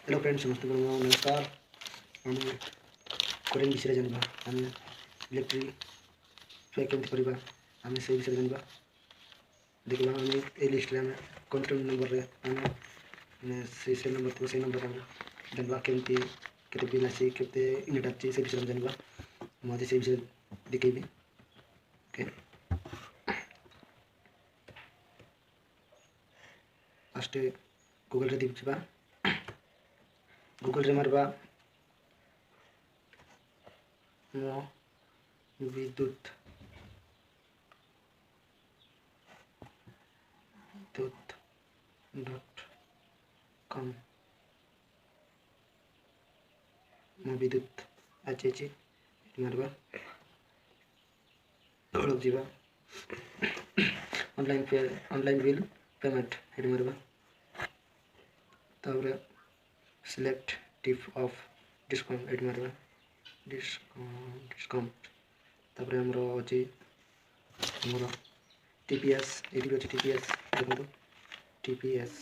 hello friends समस्त नमस्कार आम करेंट विषय जानवा आम इलेक्ट्रिक फे केमती करवा आम से विषय जानवा देखा आम ए लिस्ट में कंट्रोल नंबर आम से नंबर थी से नंबर आम जानवा केमती केते बिल आसी केते यूनिट आसी से विषय जानवा मुझे से विषय दिखेबी ओके फास्ट गूगल रे देखा गूगल रे मारवा मो विद्युत .com मो विद्युत अच्छे मारवा तौक जावा ऑनलाइन बिल पेमेंट ये मारवा तापर सिलेक्ट टिप ऑफ डिस्काउंट ये मारवा डिस्काउंट तापर हमरो अछि हमरो टीपीएस एडी अछि टीपीएस देखो टीपीएस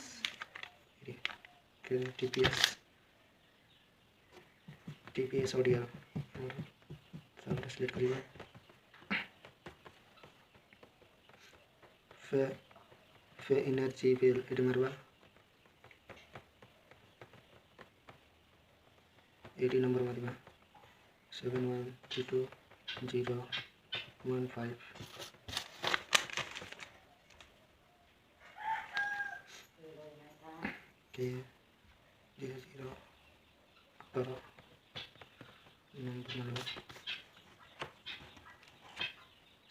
टीपीएस ऑडियो तापर सिलेक्ट करिवा फे एनर्जी बिल ये मारवा 80 नंबर मारवा 7132 के 00 18 नंबर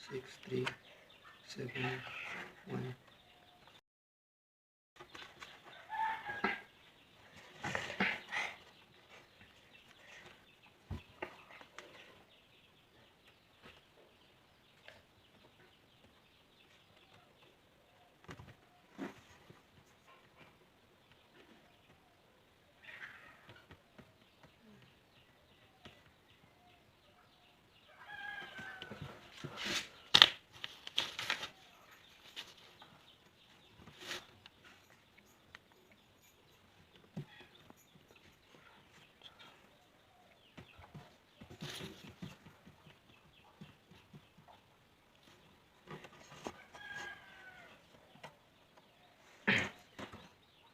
6371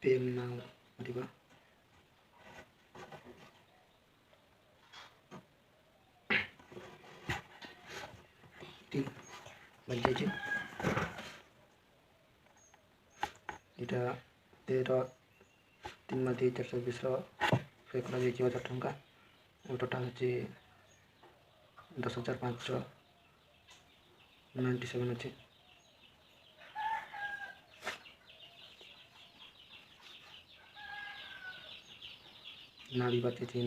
पेम नाउ दिबा टी बन जाय छै एटा 13 मध्ये 420 पे करा जाय छै 1000 टंका ओ टोटल छै 10597 अछि नाड़ी बात थी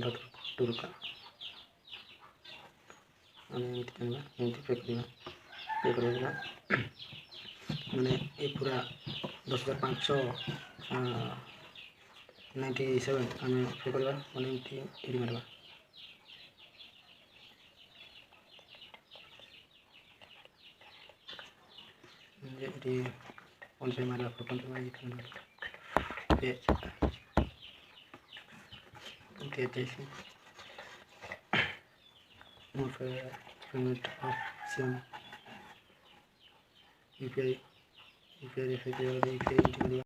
टुरका आम पे करवा मैंने ये पूरा 10,597 आम पे करवा मैंने मारवा फोन पे मारवा फोन पे जैसे पेमेंट ऑप्शन यूपीआई